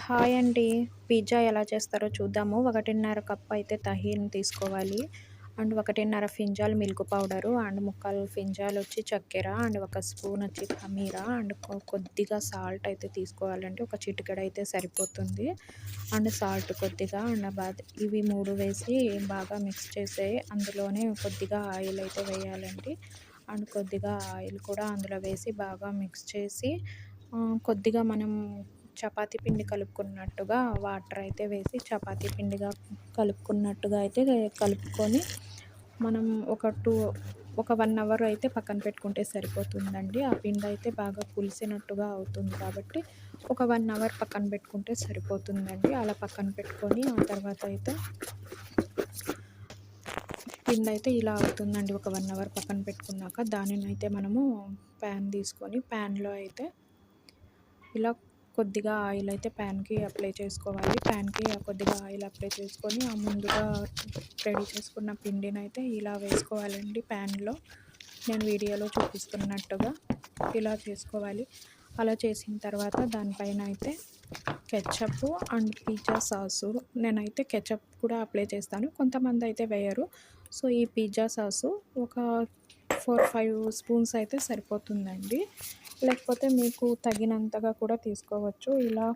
Hi అండి. Pizza ఎలా చేస్తారో చూద్దాము. 1:30 కప్ అయితే తహీన్ తీసుకోవాలి. అండ్ 1:30 ఫింజాల్ మిల్క్ పౌడరు అండ్ 3/4 ఫింజాలొచ్చి చక్కెర అండ్ 1 స్పూనొచ్చి ఖమీరా అండ్ కొద్దిగా సాల్ట్ అయితే తీసుకోవాలండి. ఒక చిటికెడైతే సరిపోతుంది. అండ్ సాల్ట్ కొద్దిగా అండ్ ఇవి 3 వేసి బాగా మిక్స్ చేసి అందులోనే కొద్దిగా ఆయిల్ అయితే వేయాలండి. అండ్ కొద్దిగా ఆయిల్ కూడా అందులో వేసి బాగా మిక్స్ చేసి కొద్దిగా మనం చపాతీ పిండి కలుపుకున్నట్టుగా వాటర్ అయితే వేసి చపాతీ పిండిగా కలుపుకున్నట్టుగా అయితే కలుపుకొని మనం ఒక 1 అవర్ అయితే పక్కన పెట్టుకుంటే సరిపోతుందండి. ఆ పిండి అయితే బాగా పులిసినట్టుగా అవుతుంది కాబట్టి ఒక 1 అవర్ పక్కన పెట్టుకుంటే సరిపోతుందండి. అలా పక్కన పెట్టుకొని ఆ తర్వాత అయితే పిండి అయితే ఇలా అవుతుందండి. ఒక 1 అవర్ పక్కన పెట్టుకున్నాక దానినైతే మనము ప్యాన్ తీసుకొని ప్యాన్లో అయితే ఇలా కొద్దిగా ఆయిల్ అయితే ప్యాన్‌కి అప్లై చేసుకోవాలి. ప్యాన్‌కి కొద్దిగా ఆయిల్ అప్లై చేసుకొని ఆ ముందుగా రెడీ చేసుకున్న పిండినైతే ఇలా వేసుకోవాలండి ప్యాన్‌లో. నేను వీడియోలో చూపిస్తున్నట్టుగా ఇలా చేసుకోవాలి. అలా చేసిన తర్వాత దానిపైన అయితే కెచప్పు అండ్ పిజ్జా సాసు నేనైతే కెచప్ కూడా అప్లై చేస్తాను. కొంతమంది అయితే వేయరు. సో, ఈ పిజ్జా సాసు ఒక 4, 5 స్పూన్స్ అయితే సరిపోతుందండి. లేకపోతే మీకు తగినంతగా కూడా తీసుకోవచ్చు. ఇలా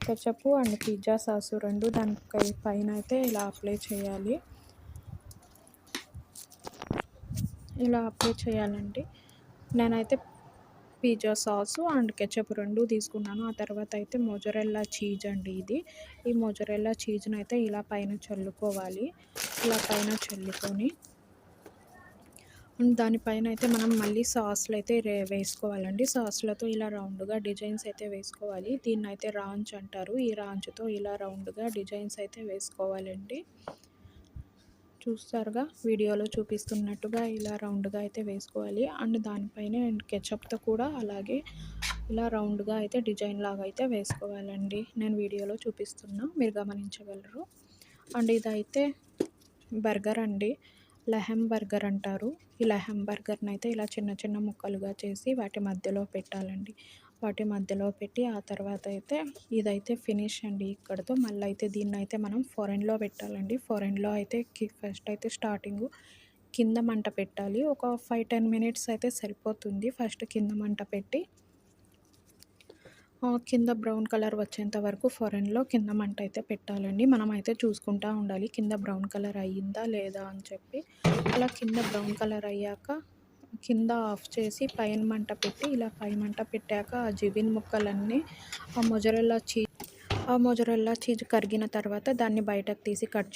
కెచప్పు అండ్ పిజ్జా సాసు 2 పైన అయితే ఇలా అప్లై చేయాలి. ఇలా అప్లై చేయాలండి. నేనైతే పిజ్జా సాసు అండ్ కెచప్ 2 తీసుకున్నాను. ఆ తర్వాత అయితే మొజరెల్లా చీజ్ అండి ఇది. ఈ మొజరెల్లా చీజ్‌నైతే ఇలా పైన చల్లుకోవాలి. ఇలా పైన చల్లుకొని దానిపైన అయితే మనం మళ్ళీ సాస్‌లయితే వేసుకోవాలండి. సాస్‌లతో ఇలా రౌండ్‌గా డిజైన్స్ అయితే వేసుకోవాలి. దీన్నైతే రాంచ్ అంటారు. ఈ రాంచ్‌తో ఇలా రౌండ్‌గా డిజైన్స్ అయితే వేసుకోవాలండి. చూస్తారుగా వీడియోలో చూపిస్తున్నట్టుగా ఇలా రౌండ్‌గా అయితే వేసుకోవాలి. అండ్ దానిపైనే కెచప్‌తో కూడా అలాగే ఇలా రౌండ్‌గా అయితే డిజైన్ లాగా అయితే వేసుకోవాలండి. నేను వీడియోలో చూపిస్తున్నా మీరు గమనించగలరు. అండ్ ఇదైతే బర్గర్ అండి. లెహమ్ బర్గర్ అంటారు. ఈ లెహమ్ బర్గర్‌నైతే ఇలా చిన్న చిన్న ముక్కలుగా చేసి వాటి మధ్యలో పెట్టాలండి. వాటి మధ్యలో పెట్టి ఆ తర్వాత అయితే ఇదైతే ఫినిష్ అండి ఇక్కడితో. మళ్ళీ అయితే దీన్నైతే మనం ఫోరెన్‌లో పెట్టాలండి. ఫోరెన్‌లో అయితే ఫస్ట్ అయితే స్టార్టింగు కింద మంట పెట్టాలి. ఒక 5, 10 మినిట్స్ అయితే సరిపోతుంది. ఫస్ట్ కింద మంట పెట్టి కింద బ్రౌన్ కలర్ వచ్చేంత వరకు ఫోరెన్‌లో కింద మంట అయితే పెట్టాలండి. మనమైతే చూసుకుంటా ఉండాలి కింద బ్రౌన్ కలర్ అయ్యిందా లేదా అని చెప్పి. అలా కింద బ్రౌన్ కలర్ అయ్యాక కింద ఆఫ్ చేసి పైన మంట పెట్టి ఇలా పై మంట పెట్టాక ఆ జిబిన్ ముక్కలన్నీ ఆ మొజరెల్లా చీజ్ కరిగిన తర్వాత దాన్ని బయటకు తీసి కట్